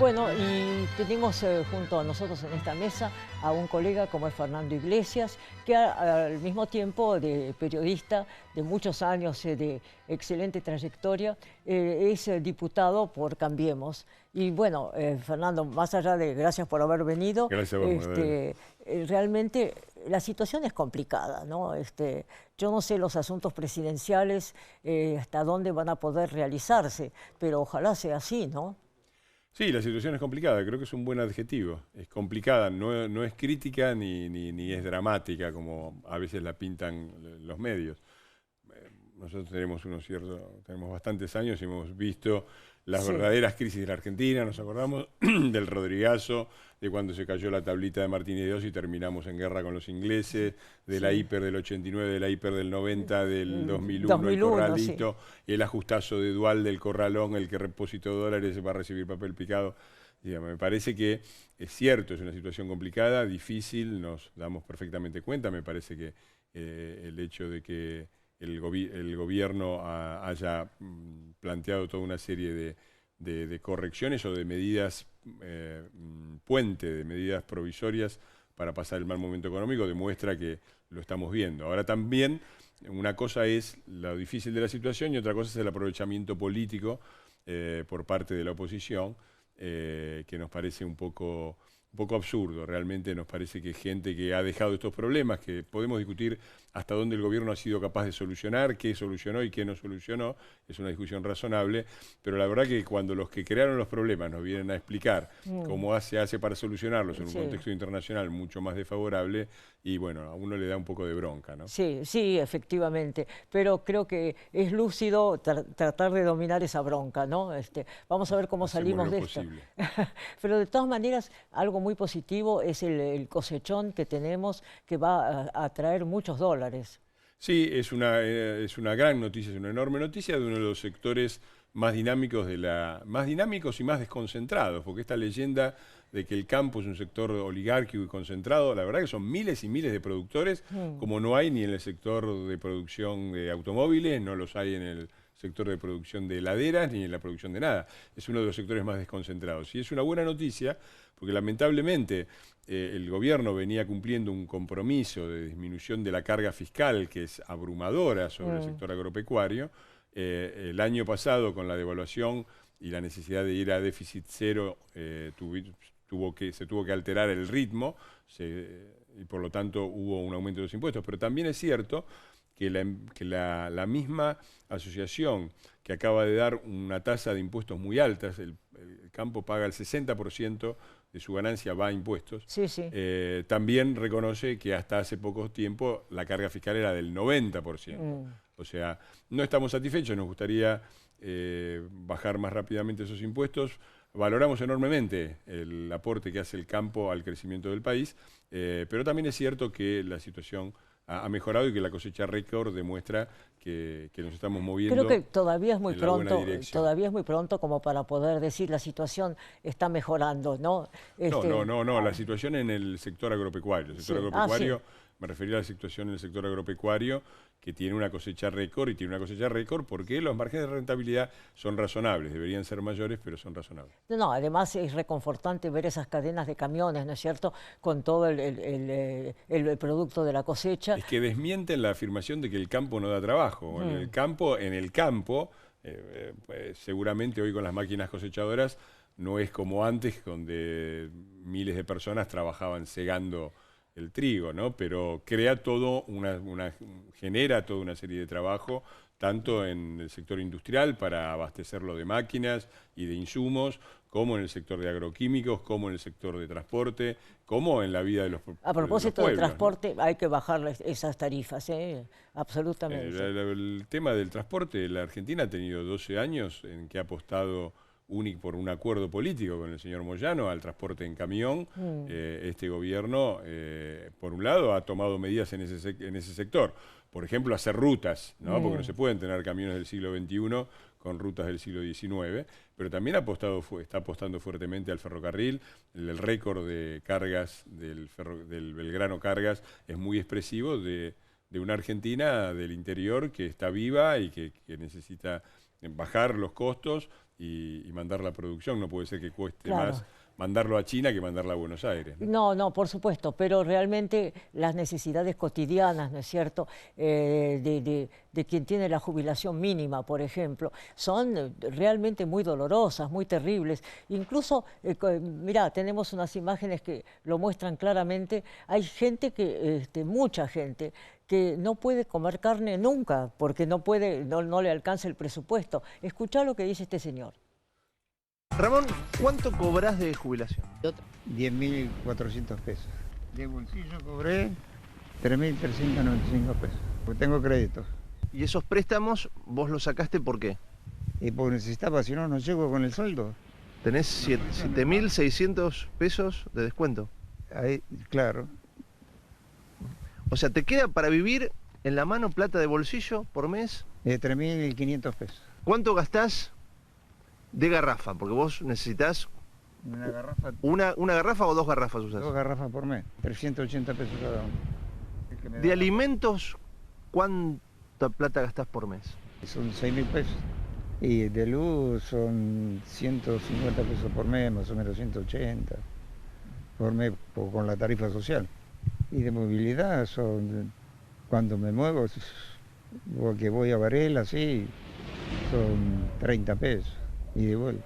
Bueno, y tenemos junto a nosotros en esta mesa a un colega como es Fernando Iglesias, que al mismo tiempo de periodista de muchos años, de excelente trayectoria, es diputado por Cambiemos. Y bueno, Fernando, más allá de gracias por haber venido, Gracias a vos, realmente la situación es complicada, ¿no? Yo no sé los asuntos presidenciales hasta dónde van a poder realizarse, pero ojalá sea así, ¿no? Sí, la situación es complicada, creo que es un buen adjetivo. Es complicada, no es crítica ni es dramática como a veces la pintan los medios. Nosotros tenemos bastantes años y hemos visto las Sí. verdaderas crisis de la Argentina, nos acordamos del Rodrigazo, de cuando se cayó la tablita de Martínez de Oz y terminamos en guerra con los ingleses, de la Sí. hiper del 89, de la hiper del 90, del 2001, el 2001, sí. corralito, el ajustazo de Dual del corralón, el que repositó dólares va a recibir papel picado. Digamos, me parece que es cierto, es una situación complicada, difícil, nos damos perfectamente cuenta, me parece que el hecho de que el gobierno haya planteado toda una serie de correcciones o de medidas puente, de medidas provisorias para pasar el mal momento económico, demuestra que lo estamos viendo. Ahora también, una cosa es lo difícil de la situación y otra cosa es el aprovechamiento político por parte de la oposición, que nos parece un poco absurdo. Realmente nos parece que gente que ha dejado estos problemas, que podemos discutir hasta dónde el gobierno ha sido capaz de solucionar, qué solucionó y qué no solucionó, es una discusión razonable, pero la verdad que cuando los que crearon los problemas nos vienen a explicar cómo se hace para solucionarlos en un Sí. contexto internacional mucho más desfavorable, y bueno, a uno le da un poco de bronca, ¿no? Sí, sí, efectivamente, pero creo que es lúcido tratar de dominar esa bronca, ¿no? Vamos a ver cómo Hacemos salimos lo de esto. posible. Pero de todas maneras, algo muy positivo es el cosechón que tenemos, que va a traer muchos dólares. Sí, es una gran noticia, es una enorme noticia de uno de los sectores más dinámicos y más desconcentrados, porque esta leyenda de que el campo es un sector oligárquico y concentrado, la verdad que son miles y miles de productores, como no hay ni en el sector de producción de automóviles, no los hay en el sector de producción de heladeras ni en la producción de nada. Es uno de los sectores más desconcentrados. Y es una buena noticia porque lamentablemente el gobierno venía cumpliendo un compromiso de disminución de la carga fiscal que es abrumadora sobre el sector agropecuario. El año pasado, con la devaluación y la necesidad de ir a déficit cero, se tuvo que alterar el ritmo y por lo tanto hubo un aumento de los impuestos. Pero también es cierto que la misma asociación que acaba de dar una tasa de impuestos muy altas, el campo paga el 60% de su ganancia va a impuestos, Sí, sí. también reconoce que hasta hace poco tiempo la carga fiscal era del 90%. O sea, no estamos satisfechos, nos gustaría bajar más rápidamente esos impuestos. Valoramos enormemente el aporte que hace el campo al crecimiento del país, pero también es cierto que la situación ha mejorado y que la cosecha récord demuestra que nos estamos moviendo Creo que todavía es muy en la buena pronto, dirección. todavía es muy pronto como para poder decir la situación está mejorando, ¿no? No, la situación en el sector agropecuario. El sector Sí. Ah, sí. agropecuario, me refería a la situación en el sector agropecuario, que tiene una cosecha récord, y tiene una cosecha récord porque los márgenes de rentabilidad son razonables, deberían ser mayores, pero son razonables. No, además es reconfortante ver esas cadenas de camiones, ¿no es cierto?, con todo el producto de la cosecha. Es que desmienten la afirmación de que el campo no da trabajo. En el campo, pues, seguramente hoy con las máquinas cosechadoras no es como antes, donde miles de personas trabajaban segando el trigo, ¿no? Pero genera toda una serie de trabajo, tanto en el sector industrial para abastecerlo de máquinas y de insumos, como en el sector de agroquímicos, como en el sector de transporte, como en la vida de los pueblos. A propósito de ¿No? transporte, hay que bajar esas tarifas, absolutamente. El tema del transporte, la Argentina ha tenido 12 años en que ha apostado por un acuerdo político con el señor Moyano al transporte en camión. Este gobierno, por un lado, ha tomado medidas en ese sector. Por ejemplo, hacer rutas, ¿no? Porque no se pueden tener camiones del siglo XXI con rutas del siglo XIX, pero también está apostando fuertemente al ferrocarril. El récord de cargas del Belgrano Cargas es muy expresivo de una Argentina del interior que está viva y que necesita bajar los costos y mandar la producción. No puede ser que cueste Claro. más mandarlo a China que mandarla a Buenos Aires, ¿no? No, no, por supuesto, pero realmente las necesidades cotidianas, ¿no es cierto?, de quien tiene la jubilación mínima, por ejemplo, son realmente muy dolorosas, muy terribles. Incluso, mirá, tenemos unas imágenes que lo muestran claramente. Hay gente mucha gente, que no puede comer carne nunca, porque no puede, no le alcanza el presupuesto. Escuchá lo que dice este señor. Ramón, ¿cuánto cobras de jubilación? 10.400 pesos. De bolsillo cobré 3.395 pesos, porque tengo crédito. ¿Y esos préstamos vos los sacaste por qué? Y porque necesitaba, si no, no llego con el sueldo. Tenés 7.600 pesos de descuento. Ahí, claro, O sea, ¿te queda para vivir en la mano plata de bolsillo por mes? 3.500 pesos. ¿Cuánto gastás de garrafa? Porque vos necesitas Una garrafa, una garrafa o dos garrafas usás. 2 garrafas por mes, 380 pesos cada uno. De alimentos, ¿cuánta plata gastás por mes? Son 6.000 pesos. Y de luz son 150 pesos por mes, más o menos 180 por mes con la tarifa social. Y de movilidad son, cuando me muevo, que voy a Varela, sí, son 30 pesos y de vuelta.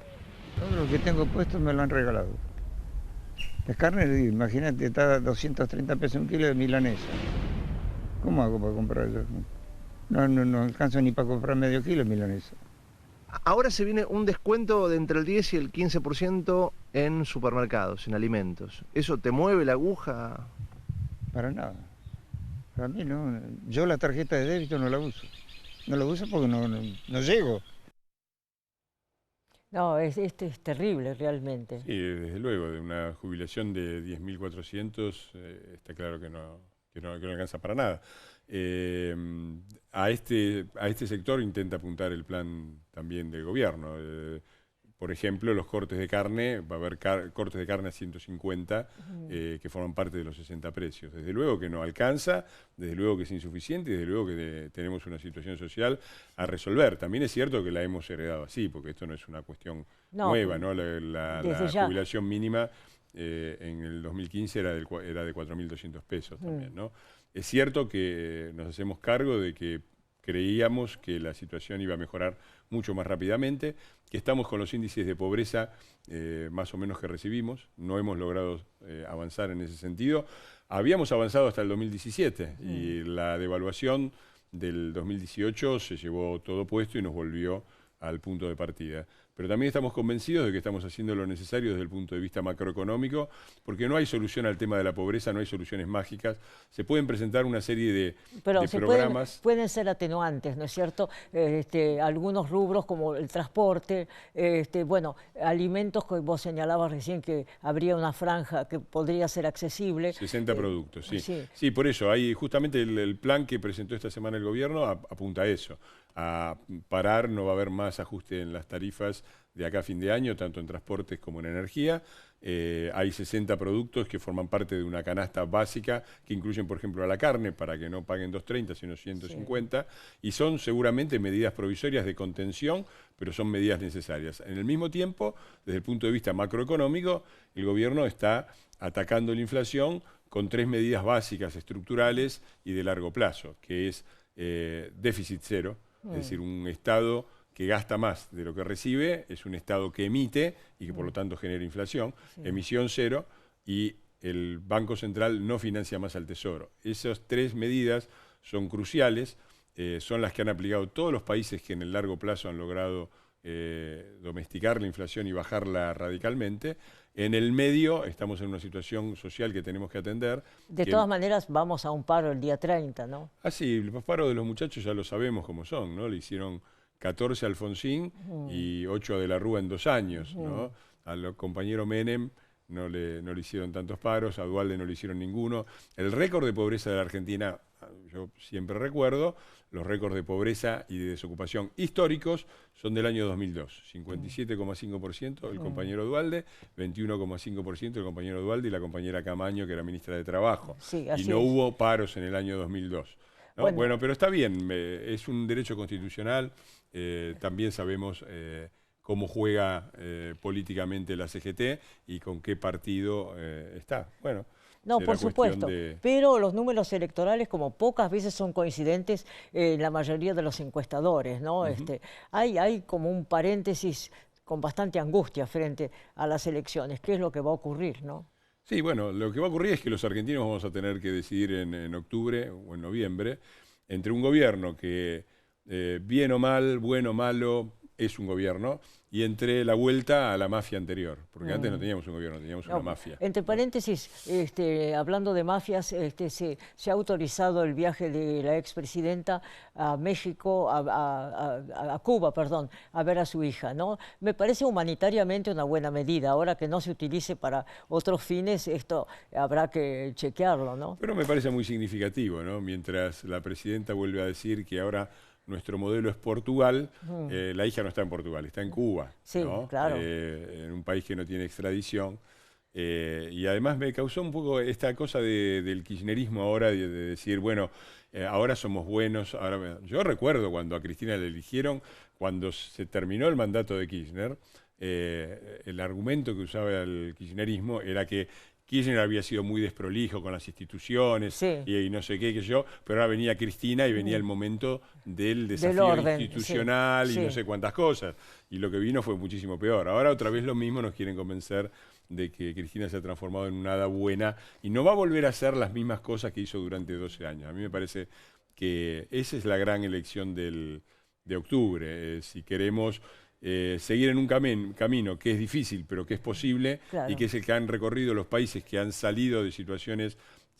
Todo lo que tengo puesto me lo han regalado. La carne, imagínate, está a 230 pesos un kilo de milanesa. ¿Cómo hago para comprar eso? No alcanzo ni para comprar medio kilo de milanesa. Ahora se viene un descuento de entre el 10 y el 15% en supermercados, en alimentos. ¿Eso te mueve la aguja? Para nada. Para mí no. Yo la tarjeta de débito no la uso. No la uso porque no llego. No, es terrible realmente. Sí, desde luego, de una jubilación de 10.400 está claro que no alcanza para nada. A este sector intenta apuntar el plan también del gobierno. Por ejemplo, los cortes de carne, va a haber cortes de carne a 150 que forman parte de los 60 precios. Desde luego que no alcanza, desde luego que es insuficiente y desde luego que tenemos una situación social a resolver. También es cierto que la hemos heredado así, porque esto no es una cuestión nueva, ¿no? La jubilación mínima en el 2015 era de 4.200 pesos también, ¿no? Es cierto que nos hacemos cargo de que creíamos que la situación iba a mejorar mucho más rápidamente, que estamos con los índices de pobreza más o menos que recibimos, no hemos logrado avanzar en ese sentido. Habíamos avanzado hasta el 2017 y la devaluación del 2018 se llevó todo puesto y nos volvió al punto de partida. Pero también estamos convencidos de que estamos haciendo lo necesario desde el punto de vista macroeconómico, porque no hay solución al tema de la pobreza, no hay soluciones mágicas. Se pueden presentar una serie de programas. Pueden ser atenuantes, ¿no es cierto? Algunos rubros como el transporte, bueno, alimentos que vos señalabas recién que habría una franja que podría ser accesible. 60 productos, sí. Sí. Sí, por eso, hay justamente el plan que presentó esta semana el gobierno apunta a eso, a parar, no va a haber más ajuste en las tarifas de acá a fin de año, tanto en transportes como en energía. Hay 60 productos que forman parte de una canasta básica que incluyen, por ejemplo, a la carne, para que no paguen 2.30, sino 150, sí. Y son seguramente medidas provisorias de contención, pero son medidas necesarias. En el mismo tiempo, desde el punto de vista macroeconómico, el gobierno está atacando la inflación con 3 medidas básicas, estructurales y de largo plazo, que es déficit cero, es decir, un Estado que gasta más de lo que recibe, es un Estado que emite y que por lo tanto genera inflación, emisión cero, y el Banco Central no financia más al Tesoro. Esas 3 medidas son cruciales, son las que han aplicado todos los países que en el largo plazo han logrado domesticar la inflación y bajarla radicalmente. En el medio estamos en una situación social que tenemos que atender. De todas maneras, vamos a un paro el día 30, ¿no? Ah, sí, los paros de los muchachos ya lo sabemos cómo son, ¿no? Le hicieron 14 a Alfonsín y 8 a De la Rúa en 2 años, ¿no? Al compañero Menem no le hicieron tantos paros, a Duhalde no le hicieron ninguno. El récord de pobreza de la Argentina, yo siempre recuerdo, los récords de pobreza y de desocupación históricos son del año 2002. 57,5% el compañero Duhalde, 21,5% el compañero Duhalde y la compañera Camaño, que era ministra de Trabajo. Sí, y no hubo paros en el año 2002. ¿no? Bueno, pero está bien, es un derecho constitucional, también sabemos cómo juega políticamente la CGT y con qué partido está. Bueno, no, por supuesto, pero los números electorales como pocas veces son coincidentes en la mayoría de los encuestadores, ¿no? Hay como un paréntesis con bastante angustia frente a las elecciones. ¿Qué es lo que va a ocurrir, no? Sí, bueno, lo que va a ocurrir es que los argentinos vamos a tener que decidir en octubre o en noviembre entre un gobierno que, bien o mal, bueno o malo, es un gobierno, y entre la vuelta a la mafia anterior, porque antes no teníamos un gobierno, teníamos una mafia. Entre paréntesis, hablando de mafias, se ha autorizado el viaje de la expresidenta a México, a Cuba, perdón, a ver a su hija, ¿no? Me parece humanitariamente una buena medida. Ahora que no se utilice para otros fines, esto habrá que chequearlo, ¿no? Pero me parece muy significativo, ¿no? Mientras la presidenta vuelve a decir que ahora nuestro modelo es Portugal, la hija no está en Portugal, está en Cuba, sí, ¿no? Claro. En un país que no tiene extradición. Y además me causó un poco esta cosa del kirchnerismo ahora, de decir, bueno, ahora somos buenos. Yo recuerdo cuando a Cristina la eligieron, cuando se terminó el mandato de Kirchner, el argumento que usaba el kirchnerismo era que Kirchner había sido muy desprolijo con las instituciones, sí, y no sé qué, yo, pero ahora venía Cristina y venía el momento del desafío orden, institucional, sí, y no sé cuántas cosas. Y lo que vino fue muchísimo peor. Ahora otra vez lo mismo, nos quieren convencer de que Cristina se ha transformado en una hada buena y no va a volver a hacer las mismas cosas que hizo durante 12 años. A mí me parece que esa es la gran elección de octubre. Si queremos seguir en un camino que es difícil, pero que es posible, claro, y que es el que han recorrido los países que han salido de situaciones.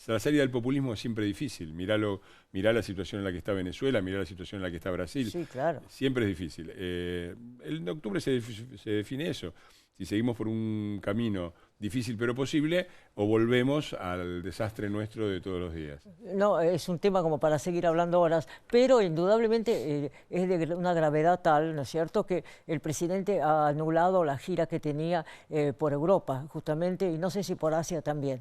La salida del populismo es siempre difícil. Mirá la situación en la que está Venezuela, mirá la situación en la que está Brasil. Sí, claro. Siempre es difícil. En octubre se define eso. Si seguimos por un camino difícil pero posible, o volvemos al desastre nuestro de todos los días. No, es un tema como para seguir hablando horas, pero indudablemente es de una gravedad tal, ¿no es cierto?, que el presidente ha anulado la gira que tenía por Europa, justamente, y no sé si por Asia también.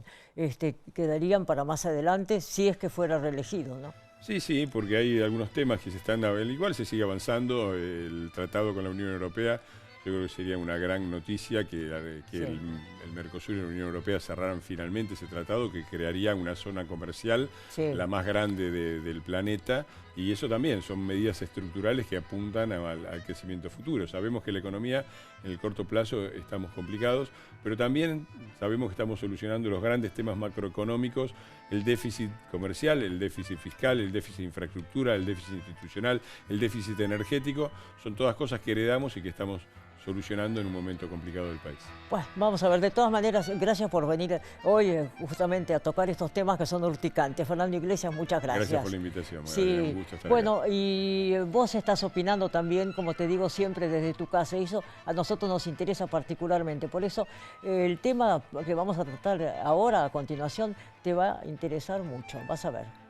Quedarían para más adelante si es que fuera reelegido, ¿no? Sí, porque hay algunos temas que se están... Igual se sigue avanzando, el tratado con la Unión Europea. Yo creo que sería una gran noticia que el Mercosur y la Unión Europea cerraran finalmente ese tratado, que crearía una zona comercial, la más grande del planeta, y eso también son medidas estructurales que apuntan al crecimiento futuro. Sabemos que la economía en el corto plazo estamos complicados, pero también sabemos que estamos solucionando los grandes temas macroeconómicos, el déficit comercial, el déficit fiscal, el déficit de infraestructura, el déficit institucional, el déficit energético. Son todas cosas que heredamos y que estamos solucionando en un momento complicado del país. Bueno, vamos a ver, de todas maneras, gracias por venir hoy justamente a tocar estos temas que son urticantes. Fernando Iglesias, muchas gracias. Gracias por la invitación. Sí, un gusto estar bueno, acá. Y vos estás opinando también, como te digo siempre, desde tu casa. Eso a nosotros nos interesa particularmente. Por eso el tema que vamos a tratar ahora, a continuación, te va a interesar mucho. Vas a ver.